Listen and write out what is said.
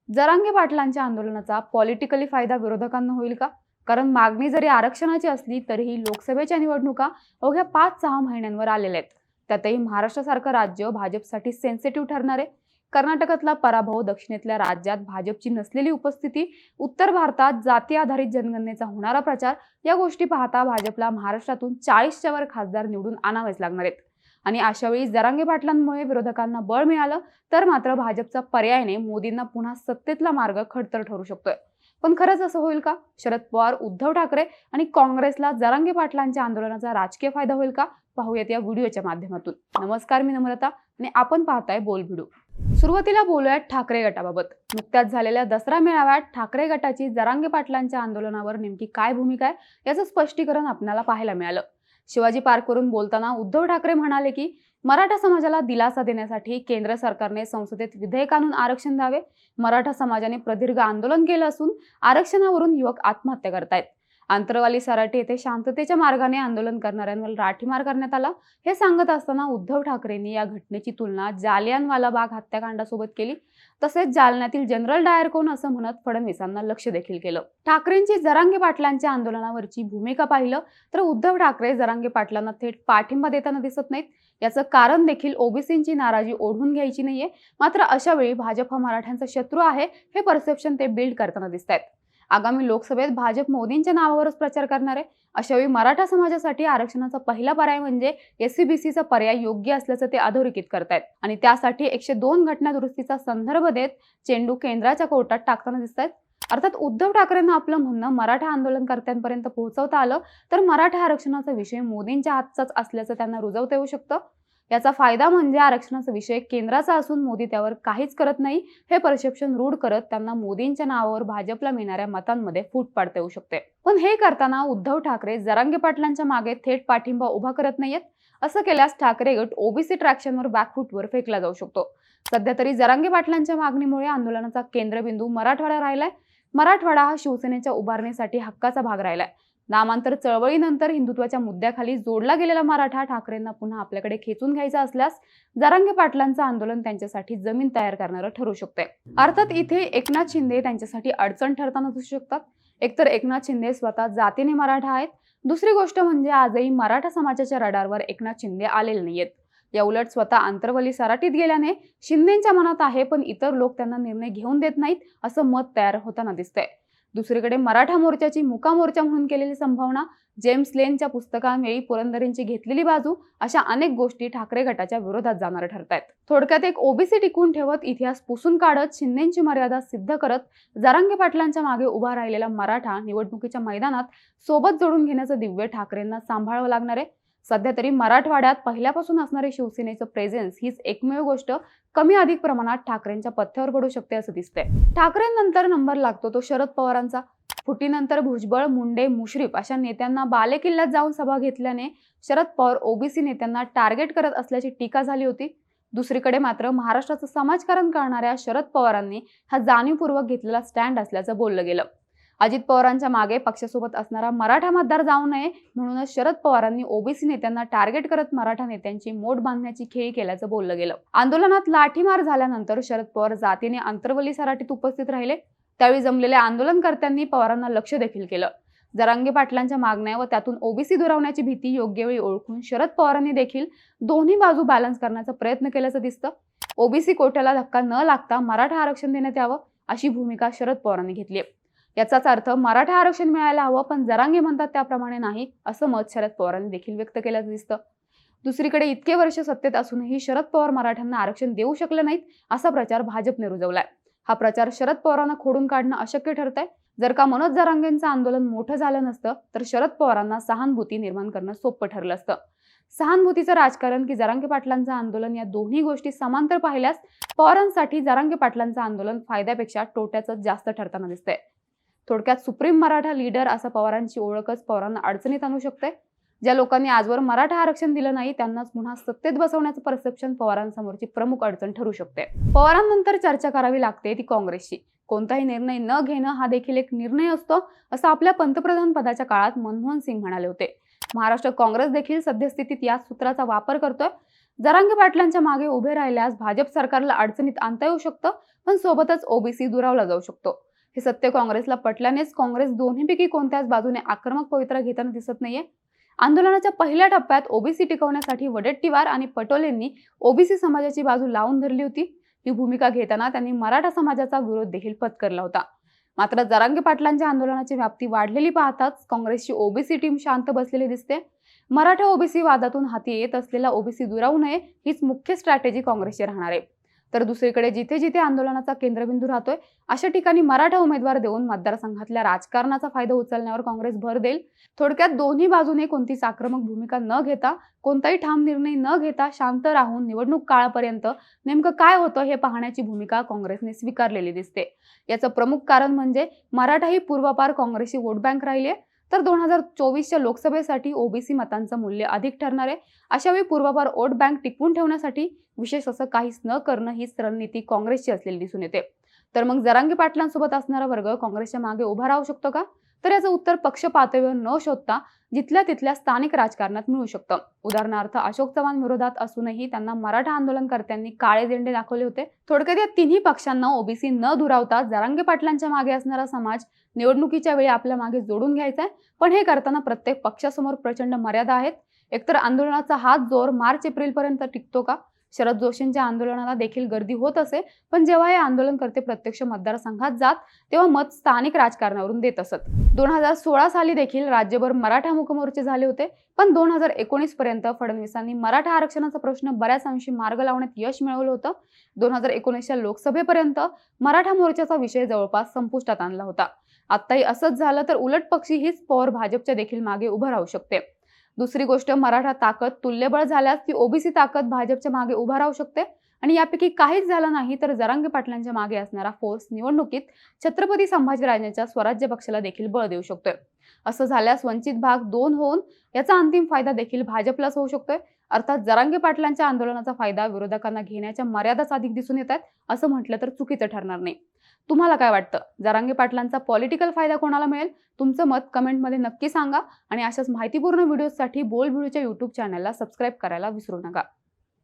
जरांगे पाटलांच्या आंदोलनाचा पॉलिटिकली फायदा विरोधकांना होईल का? कारण मागणी जरी आरक्षणाची असली तरीही लोकसभेच्या निवडणुका अवघ्या 5-6 महिन्यांवर आलेल्या आहेत. त्यातही महाराष्ट्रासारखं राज्य भाजपसाठी सेन्सिटिव्ह ठरणार आहे. कर्नाटकातला पराभव, दक्षिणेतल्या राज्यात भाजपची नसलेली उपस्थिती, उत्तर भारतात जाती आधारित जनगणनेचा होणारा प्रचार या गोष्टी पाहता भाजपला महाराष्ट्रातून 40च्या वर खासदार निवडून आणावेच लागणार आहेत. आणि अशावेळी जरांगे पाटलांमुळे विरोधकांना बळ मिळालं तर मात्र भाजपचा पर्यायाने मोदींना पुन्हा सत्तेतला मार्ग खडतर ठरू शकतोय. पण खरंच असं होईल का? शरद पवार, उद्धव ठाकरे आणि काँग्रेसला जरांगे पाटलांच्या आंदोलनाचा राजकीय फायदा होईल का? पाहूयात या व्हिडिओच्या माध्यमातून. नमस्कार, मी नम्रता आणि आपण पाहताय बोल व्हिडिओ. सुरुवातीला बोलूयात ठाकरे गटाबाबत. नुकत्याच झालेल्या दसरा मेळाव्यात ठाकरे गटाची जरांगे पाटलांच्या आंदोलनावर नेमकी काय भूमिका आहे याचं स्पष्टीकरण आपल्याला पाहायला मिळालं. शिवाजी पार्कवरून बोलताना उद्धव ठाकरे म्हणाले की मराठा समाजाला दिलासा देण्यासाठी केंद्र सरकारने संसदेत विधेयक आणून आरक्षण द्यावे. मराठा समाजाने प्रदीर्घ आंदोलन केलं असून आरक्षणावरून युवक आत्महत्या करतायत. आंतरवाली सराटी येथे शांततेच्या मार्गाने आंदोलन करणाऱ्यांवर लाठीमार करण्यात आला. हे सांगत असताना उद्धव ठाकरेंनी या घटनेची तुलना जालियनवाला बाग हत्याकांडासोबत केली. तसेच जालन्यातील जनरल डायर कोण असं म्हणत फडणवीसांना लक्ष देखील केलं. ठाकरेंची जरांगे पाटलांच्या आंदोलनावरची भूमिका पाहिलं तर उद्धव ठाकरे जरांगे पाटलांना थेट पाठिंबा देताना दिसत नाहीत. याचं कारण देखील ओबीसींची नाराजी ओढवून घ्यायची नाहीये. मात्र अशा वेळी भाजप हा मराठ्यांचा शत्रू आहे हे परसेप्शन ते बिल्ड करताना दिसत आहेत. आगामी लोकसभेत भाजप मोदींच्या नावावरच प्रचार करणार आहे. अशावेळी मराठा समाजासाठी आरक्षणाचा पहिला पर्याय म्हणजे एससीबीसीचा पर्याय योग्य असल्याचं ते अधोरेखित करतायत आणि त्यासाठी 102 घटना दुरुस्तीचा संदर्भ देत चेंडू केंद्राच्या कोर्टात टाकताना दिसत आहेत. अर्थात उद्धव ठाकरेंना आपलं म्हणणं मराठा आंदोलनकर्त्यांपर्यंत पोहोचवता आलं तर मराठा आरक्षणाचा विषय मोदींच्या हातचाच असल्याचं त्यांना रुजवता येऊ शकतं. याचा फायदा म्हणजे आरक्षणाचा विषय केंद्राचा असून मोदी त्यावर काहीच करत नाही हे परसेप्शन रूढ करत त्यांना मोदींच्या नावावर भाजपला मिळणाऱ्या मतांमध्ये फूट पाडता येऊ शकते. पण हे करताना उद्धव ठाकरे जरांगे पाटलांच्या मागे थेट पाठिंबा उभा करत नाहीयेत. असं केल्यास ठाकरे गट ओबीसी ट्रॅक्शनवर बॅकफूटवर फेकला जाऊ शकतो. सध्या तरी जरांगे पाटलांच्या मागणीमुळे आंदोलनाचा केंद्रबिंदू मराठवाडा राहिलाय. मराठवाडा हा शिवसेनेच्या उभारणीसाठी हक्काचा भाग राहिलाय. नामांतर चळवळीनंतर हिंदुत्वाच्या मुद्द्याखाली जोडला गेलेला मराठा ठाकरेंना पुन्हा आपल्याकडे खेचून घ्यायचा असल्यास जरांगे पाटलांचं आंदोलन त्यांच्यासाठी जमीन तयार करणारं ठरू शकते. अर्थात इथे एकनाथ शिंदे त्यांच्यासाठी अडचण ठरताना दिसू शकतात. एकतर एकनाथ शिंदे स्वतः जातीने मराठा आहेत. दुसरी गोष्ट म्हणजे आजही मराठा समाजाच्या रडारवर एकनाथ शिंदे आलेले नाहीयेत. या उलट स्वतः आंतरवली सराटीत गेल्याने शिंदेच्या मनात आहे पण इतर लोक त्यांना निर्णय घेऊन देत नाहीत असं मत तयार होताना दिसतंय. दुसरीकडे मराठा मोर्चाची मुका मोर्चा म्हणून केलेली संभावना, जेम्स लेनच्या पुस्तकांवेळी पुरंदरेंची घेतलेली बाजू अशा अनेक गोष्टी ठाकरे गटाच्या विरोधात जाणाऱ्या ठरतायत. थोडक्यात एक ओबीसी टिकून ठेवत इतिहास पुसून काढत शिंदेची मर्यादा सिद्ध करत जरांगे पाटलांच्या मागे उभा राहिलेला मराठा निवडणुकीच्या मैदानात सोबत जोडून घेण्याचं दिव्य ठाकरेंना सांभाळावं लागणार आहे. सध्या तरी मराठवाड्यात पहिल्यापासून असणारे शिवसेनेचं प्रेझेन्स हीच एकमेव गोष्ट कमी अधिक प्रमाणात ठाकरेंच्या पथ्यावर पडू शकते असं दिसतंय. ठाकरेंनंतर नंबर लागतो तो शरद पवारांचा. फुटीनंतर भुजबळ, मुंडे, मुश्रीफ अशा नेत्यांना बालेकिल्ल्यात जाऊन सभा घेतल्याने शरद पवार ओबीसी नेत्यांना टार्गेट करत असल्याची टीका झाली होती. दुसरीकडे मात्र महाराष्ट्राचं समाजकारण करणाऱ्या शरद पवारांनी हा जाणीवपूर्वक घेतलेला स्टँड असल्याचं बोललं गेलं. अजित पवारांच्या मागे पक्षासोबत असणारा मराठा मतदार जाऊ नये म्हणूनच शरद पवारांनी ओबीसी नेत्यांना टार्गेट करत मराठा नेत्यांची मोड बांधण्याची खेळी केल्याचं बोललं गेलं. आंदोलनात लाठीमार झाल्यानंतर शरद पवार जातीने आंतरवली सराटीत उपस्थित राहिले. त्यावेळी जमलेल्या आंदोलनकर्त्यांनी पवारांना लक्ष देखील केलं. जरांगे पाटलांच्या मागण्या व त्यातून ओबीसी दुरावण्याची भीती योग्य वेळी ओळखून शरद पवारांनी देखील दोन्ही बाजू बॅलन्स करण्याचा प्रयत्न केल्याचं दिसतं. ओबीसी कोट्याला धक्का न लागता मराठा आरक्षण देण्यात यावं अशी भूमिका शरद पवारांनी घेतली. याचाच अर्थ मराठा आरक्षण मिळायला हवं पण जरांगे म्हणतात त्याप्रमाणे नाही असं मत शरद पवारांनी देखील व्यक्त केल्याचं दिसतं. दुसरीकडे इतके वर्ष सत्तेत असूनही शरद पवार मराठ्यांना आरक्षण देऊ शकले नाहीत असा प्रचार भाजपने रुजवलाय. हा प्रचार शरद पवारांना खोडून काढणं अशक्य ठरतंय. जर का मनोज जरांगेंचं आंदोलन मोठं झालं नसतं तर शरद पवारांना सहानुभूती निर्माण करणं सोपं ठरलं असतं. सहानुभूतीचं राजकारण की जरांगे पाटलांचं आंदोलन या दोन्ही गोष्टी समांतर पाहिल्यास पवारांसाठी जरांगे पाटलांचं आंदोलन फायद्यापेक्षा तोट्याचं जास्त ठरताना दिसतंय. थोडक्यात सुप्रीम मराठा लीडर असं पवारांची ओळखच पवारांना अडचणीत आणू शकते. ज्या लोकांनी आजवर मराठा आरक्षण दिलं नाही त्यांनाच पुन्हा सत्तेत बसवण्याचं परसेप्शन पवारांसमोरची प्रमुख अडचण ठरू शकते. पवारांनंतर चर्चा करावी लागते ती काँग्रेसची. कोणताही निर्णय न घेणं हा देखील एक निर्णय असतो असं आपल्या पंतप्रधान पदाच्या काळात मनमोहन सिंग म्हणाले होते. महाराष्ट्र काँग्रेस देखील सद्यस्थितीत याच सूत्राचा वापर करतोय. जरांगे पाटलांच्या मागे उभे राहिल्यास भाजप सरकारला अडचणीत आणता येऊ शकतं, पण सोबतच ओबीसी दुरावला जाऊ शकतो. हे सत्य काँग्रेसला पटल्यानेच काँग्रेस दोन्हीपैकी कोणत्याच बाजूने आक्रमक पवित्रा घेताना दिसत नाहीये. आंदोलनाच्या पहिल्या टप्प्यात ओबीसी टिकवण्यासाठी वडेट्टीवार आणि पटोलेंनी ओबीसी समाजाची बाजू लावून धरली होती. ही भूमिका घेताना त्यांनी मराठा समाजाचा विरोध देखील पत्करला होता. मात्र जरांगे पाटलांच्या आंदोलनाची व्याप्ती वाढलेली पाहताच काँग्रेसची ओबीसी टीम शांत बसलेली दिसते. मराठा ओबीसी वादातून हाती येत असलेला ओबीसी दुरावू नये हीच मुख्य स्ट्रॅटेजी काँग्रेसची राहणार आहे. तर दुसरीकडे जिथे जिथे आंदोलनाचा केंद्रबिंदू राहतोय अशा ठिकाणी मराठा उमेदवार देऊन मतदारसंघातल्या राजकारणाचा फायदा उचलण्यावर काँग्रेस भर देईल. थोडक्यात दोन्ही बाजूने कोणतीच आक्रमक भूमिका न घेता, कोणताही ठाम निर्णय न घेता शांत राहून निवडणूक काळापर्यंत नेमकं काय होतं हे पाहण्याची भूमिका काँग्रेसने स्वीकारलेली दिसते. याचं प्रमुख कारण म्हणजे मराठा ही पूर्वापार काँग्रेसची वोट बँक राहिली आहे, तर 2024च्या लोकसभेसाठी ओबीसी मतांचं मूल्य अधिक ठरणार आहे. अशावेळी पूर्वापार वोट बँक टिकवून ठेवण्यासाठी विशेष असं काहीच न करणं हीच रणनीती काँग्रेसची असलेली दिसून येते. तर मग जरांगे पाटलांसोबत असणारा वर्ग काँग्रेसच्या मागे उभा राहू शकतो का? तर याचं उत्तर पक्ष पातळीवर न शोधता जिथल्या तिथल्या स्थानिक राजकारणात मिळू शकतं. उदाहरणार्थ अशोक चव्हाण विरोधात असूनही त्यांना मराठा आंदोलनकर्त्यांनी काळे झेंडे दाखवले होते. थोडक्यात या तिन्ही पक्षांना ओबीसी न दुरावता जरांगे पाटलांच्या मागे असणारा समाज निवडणुकीच्या वेळी आपल्या मागे जोडून घ्यायचा आहे. पण हे करताना प्रत्येक पक्षासमोर प्रचंड मर्यादा आहेत. एकतर आंदोलनाचा हाच जोर मार्च एप्रिल पर्यंत टिकतो का? शरद जोशींच्या आंदोलनाला देखील गर्दी होत असे, पण जेव्हा हे आंदोलनकर्ते प्रत्यक्ष मतदारसंघात जात तेव्हा मत स्थानिक राजकारणावरून देत असत. 2016 साली देखील राज्यभर मराठा मूकमोर्चे झाले होते, पण 2019 पर्यंत फडणवीसांनी मराठा आरक्षणाचा प्रश्न बऱ्याच अंशी मार्ग लावण्यात यश मिळवलं होतं. 2019च्या लोकसभेपर्यंत मराठा मोर्चाचा विषय जवळपास संपुष्टात आणला होता. आत्ताही असंच झालं तर उलट पक्षी हीच पॉवर भाजपच्या देखील मागे उभं राहू शकते. दुसरी गोष्ट, मराठा ताकद तुल्यबळ झाल्यास ती ओबीसी ताकद भाजपच्या मागे उभा राहू शकते. आणि यापैकी काहीच झालं नाही तर जरांगे पाटलांच्या मागे असणारा फोर्स निवडणुकीत छत्रपती संभाजीराजांच्या स्वराज्य पक्षाला देखील बळ देऊ शकतोय. असं झाल्यास वंचित भाग 2 होऊन याचा अंतिम फायदा देखील भाजपलाच होऊ शकतोय. अर्थात जरांगे पाटलांच्या आंदोलनाचा फायदा विरोधकांना घेण्याच्या मर्यादाच अधिक दिसून येत आहेत असं म्हटलं तर चुकीचं ठरणार नाही. तुम्हाला काय वाटतं? जरांगे पाटलांचा पॉलिटिकल फायदा कोणाला मिळेल? तुमचं मत कमेंटमध्ये नक्की सांगा आणि अशाच माहितीपूर्ण व्हिडिओसाठी बोल्ड व्हिडिओच्या YouTube चॅनलला सबस्क्राईब करायला विसरू नका.